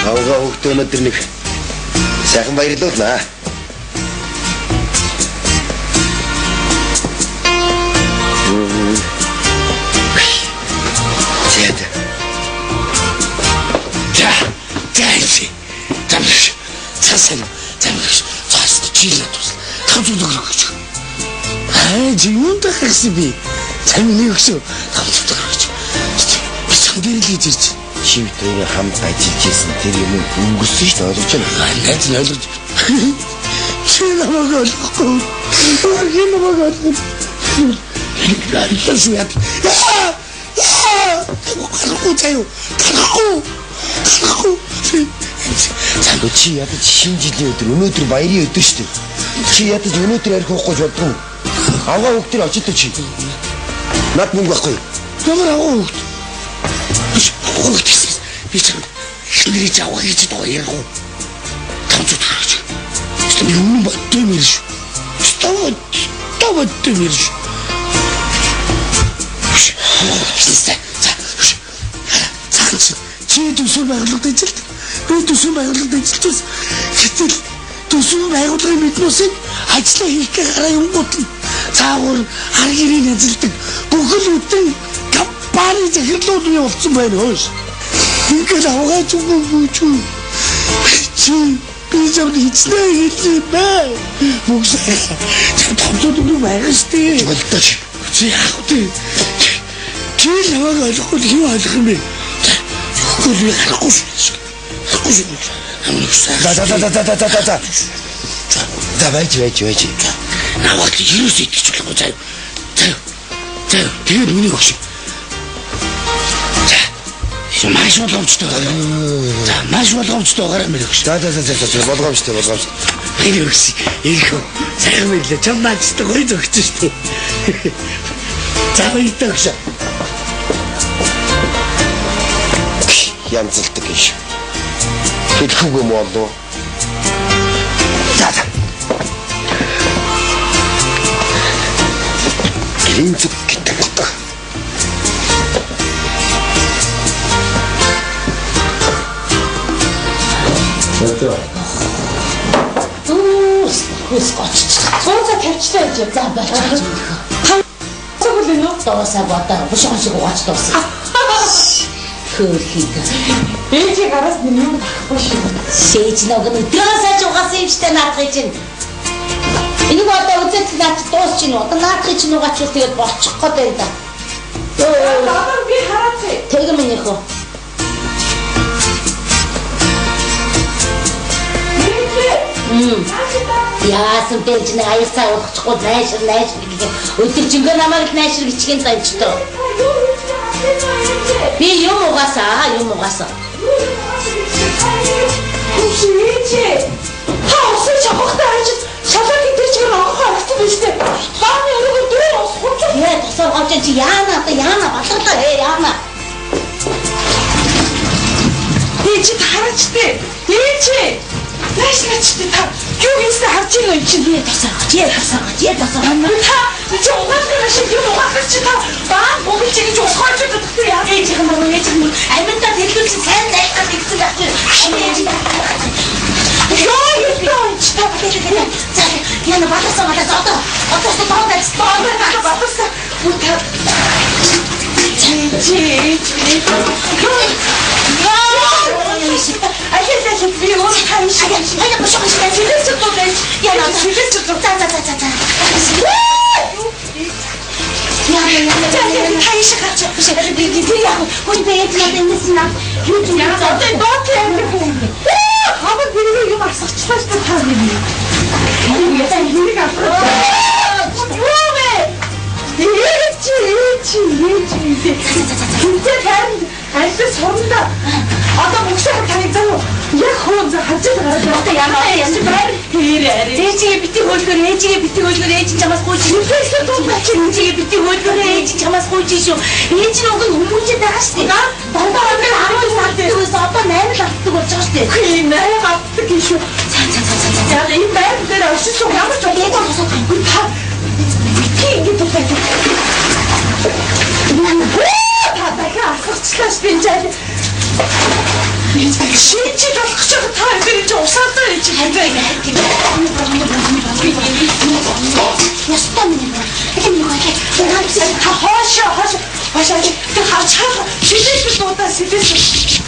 Авгаа хөвгт өнөдөр нэг сайхан баярлуулнаа. Юунда хагсан би тамины өгсөө хамтдаг гэж би цагдэрэл гэж ирж шивтрийн хамт ажиллаж ирсэн тэр юм өнгөрсөн шүү дээ ойлгож байна. Найз нь ойлгож чи намайг ойлгохгүй чи намайг ойлгохгүй яа Цаго чи ядаж шинэ жилийн өдөр өнөөдөр баярын өдөр шүү дээ. Чи ядаж өнөөдөр арих уухгүй болдгоо. Аваа хөвгтөр очиж чи. Над мөнгө байхгүй. Ямар аваа хөвгт? Хөвгт би ч эхнэрийг аваа гэж доо ярих уу? Тамцууд гарч. Би өмнө бодтой мэрш. Тавд мэрш. Чи төсөв байгууллагад ажилладаг. Би төсөв байгууллагад ажиллаж байсан. Гэтэл төсөв байгууллагын мэднүсийг ажиллаа хийх гараа юм гутал. Цаагаар хар гэрийн ажилладаг. Бүхэл бүтэн компани захирлууд бий болсон байна хөөс. Ингээд аваач үгүй чи би зөв хийцлээ хийлээ бай. Бүгсээ тавцууд үгүй байгаа штэ. Болдооч. Чи яах вэ? Чи намайг ойлгохгүй юу ойлгох юм бэ? Үгүй харахгүй шүү. Харахгүй шүү. За. Давай. Наваад юус идэж болохгүй заяа. За. Тэгээд миний өгш. За. Маш боломжтой. За, маш боломжтой гараа мэр өгш. За, болгоомжтой. Энэ өгш. Ийхүү. Сайхан мэдлээ. Чам наачтай гоё зөгч шүү. За, баяртай өгш. Янзалдаг юм шүү. Хэлэхгүй юм болов. За. Гинцэг гэдэг утга. Хүс гоч. Цуцаа тавьчихлаа гэж за болчих. Цаг үл нөө доосаа бодоо бушгон шиг угааж дууссан. Хөрхийд. Ээжи гараас юм байхгүй шүү. Сэж нэг өдрөөсөө ч угаасан юм штэ наадах чинь. Энийг одоо үзэж наач дуусч гин одоо наадах чинь угаач тэгээд болчих гээд байна да. Бабар би хараач. Тэгм минийх үү. Яасан бэж нэг аясаа уучихгүй найшир гэх өдөр жингээ намайг найшир гिचгэн занчтоо. Би юм угаасаа. Хүчээч. Хаасын чавхтай ажил шалаагийн дээр чигээр авах хэрэгтэй биш үү? Хааны өргөн дөрөв усгууч. Яа тасаа авч чи яана батлаа яана. Ээч хараач дээ. Найшрачтай та юу хийсэн харж байгаа юм чинь тасаа. Манай та чи угаалгын шиг юм угаалгаж чи та баа бүгд чи гэж ухааж байдаг яа. Ээж юм аминта төлөвлөсөн сайн зайлшгүй гэсэн байх чинь. Яа яна батасаа одоо батасаа мута. Чи Аяа би өөр хааш. Аяа бошоо шиг хэлээс төгөөж. Яна хэлээс төгөө. За. Яа хааш хаач. Би яах вэ? Хөөе би яд нэмсэн. Юу ч яа. Одоо дот юм. Хаваа би юу асуучлаа шүү дээ таа би. Яа хэрэг авах. Юу вэ? Ээч. Хинтээ тань альбис сурнда. Одоо мөксөөр таны зав яг хоон за харж байгаа одоо ямар ясбар хэрэг ээжигээ бити хөлгөр ээж чамаас гүйж юусэн тулбач ээжигээ бити хөлгөр ээж чамаас гүйж шүү ээж нь уг хүмүүжид байгаа шүү дээ дандаа өнөр 12 сар дээрээс одоо 8 алддаг болж байгаа шүү дээ хий 8 алддаг шүү за энэ байр дээр очиж ямар ч удаагүй та бити ингэ тулбач та дахиад асуучлаа шүү дээ Шинжил болох ч та энэ ч усаалаа гэж хэлдэг. Ястаа минь. Энэ нэг хойш. Хоош. Тэг харж хаа. Шилээс дуудаа сэлээс.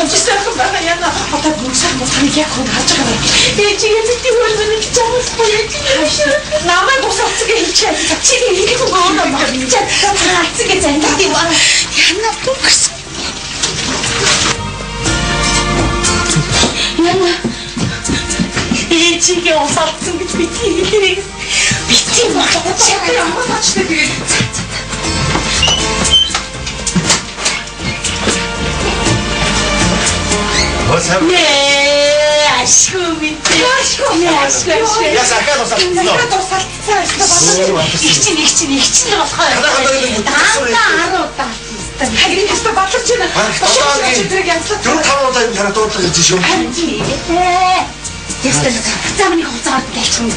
Жисэх бага яна. Одоо бүгсах мутхыг яг хөө харж байгаа. Чигээ зэти хөрмөн гэж чамаас боёж. Намайг бусаац гэж хэлчихээ. Чигээ хийх гооноо багч. Цаац гэж зандаг юм аа. Яна бүгс. Яна. Чигээ усаалцсан гэж битгий хэлээ. Битгий болохгүй. Ямар таачтай тэгээд. Nee, ашгүй минь. Ашгүй. Ясахаа тусалцсан. Их чинь болохоо. Хагрын өстө батлаж байна. Өдрийг янзлах. 4-5 удаа юм хараа дуудлага гэж шүү. Ястаа замны хуцаад дэлчихэн.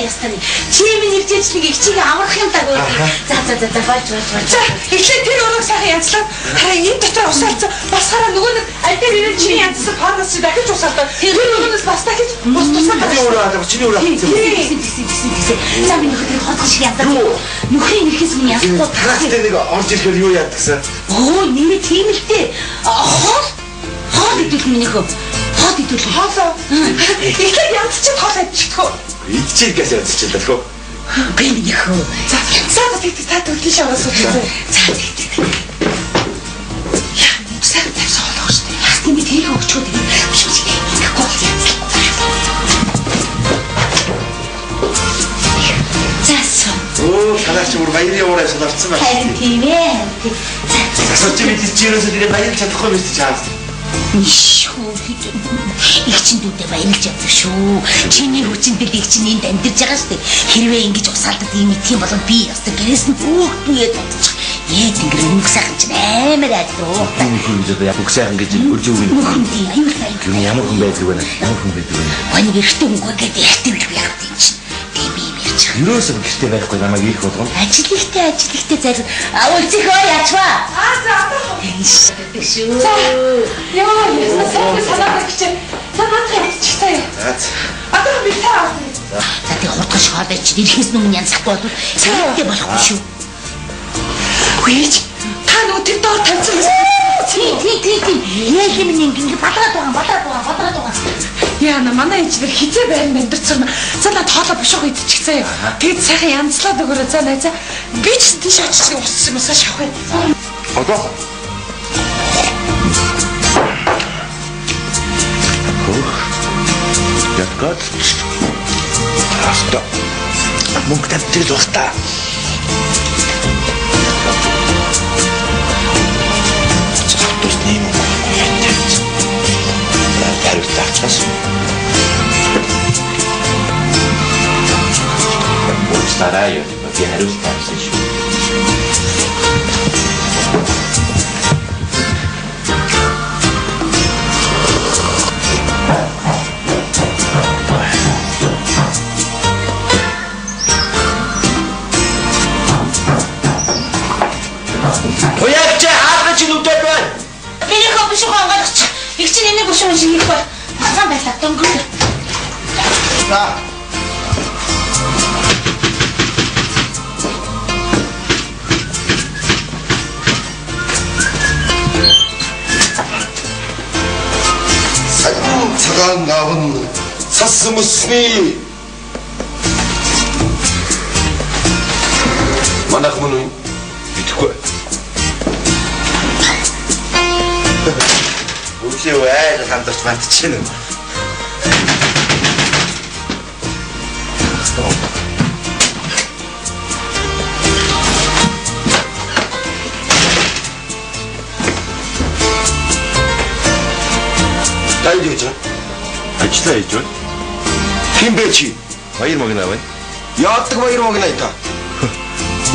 Ястаа чи минь иржээч нэг их чигээ аврах юм даа. За болж. За эхлээд тэр өрөөг сайхан янзлаад хараа энэ дотор усаалцсан. Басхаараа нөгөө нэг аль дээр ирээд чиний янзсан фармас чи дахиж усаалдаг. Тэр нөгөөс бас дахиж тусаад. Чиний өрөө Гэсэн. За минь нөхөд хотгол шиг янзлаа. Нөхрийн нэрхээс минь янзлаа. Танаас тэр нэг орж ирэхээр юу яадаг гэсэн? Оо нэрээ тийм л дээ. Хоол идэх минь нөхөө. Хоолоо. Эхлээд янз чи хоол адчихгүй. Идчихээ гэж ядчихлаа хөө. Би минь нөхөө. За та төлөв шаваас үзээ. Яа, мөксөөр тавьсан хоолоо шүү дээ. Яс тийм тэрийг өгчөө тэгээд биш гол янз. Зас. Оо, танаач бүр баярын уурай сонирцсан байна. Харин тийм ээ. Асууж мэдээж чирөөсөө тэгээд баярлж чадахгүй биш чаас. Шүү. Их чинь дүүтэй баярлж явдаг шүү. Чиний хүчиндээ их чинь энд амьдарч байгаа шүү дээ. Хэрвээ ингэж усаалдаг юм итгэх болон би ястаа гэрээс нь бүгдээ бодчих. Тэнгэр өмнөх сайхан чинь амар айдуу. Хүн яг бүх сайхан гэж үрж өгнө. Мөхөндий аюултай. Ямар хүн байдаг вэ? Гоёны гэртээ өнгөө гэдэг яхтив л яах юм чинь. Тийм юм ярьж байгаа. Юурээс гэртээ байхгүй намайг ирэх болгоно. Ажил ихтэй зайлшгүй. Үлзихөө ячваа. За. Тэгш шүү. Яа, санаа гэж. Санаа ятчихсан. Одоо би таа. За тий хурдгаш хоолой чи ирэхээс өмнө янзлахгүй бол цаатай болохгүй шүү. Үеж та нөгөө тэр доор тавьсан юм. Тийм. Яг юм ингэ бадраад байгаа. Яа на манай ээжлэр хизээ байранд амьдэрсэн. За над хоолой бушууг идчихсэн юм. Тэгэд сайхан янзлаад өгөөрэй. За найзаа. Би ч тийш очиж ус юм усаа шавах бай. Одоо. Ятгад. Аста. Мөнгө тавьчих зогтаа. Цаатус нэм яач. Тарих тахчаас. Стараю, би хариултаа шүү. Ояачаа хаалгач нүдэд байна. Миний хобби шиг хангалгач. Их чинь энийг бушуу шиг хийх бол хасан байлаа дөнгөж. За. Цагаан навн цас мөсний. Манайх мөн битгэхгүй. Үгүй ээ хамтарч мартчихэв. Дай дэж. Ажлаа хийж байна. Хин бэ чи? Баяр магнаа байна. Яадаг баяр магнаа та?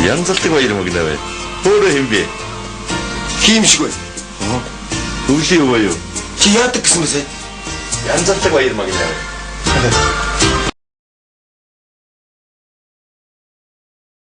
Янзалдаг баяр магнаа байна. Өөрөө хин бэ? Хим шиг байна. Өвлийн юу вэ? Чи яадаг гэсэн мэт? Янзалдаг баяр магнаа байна.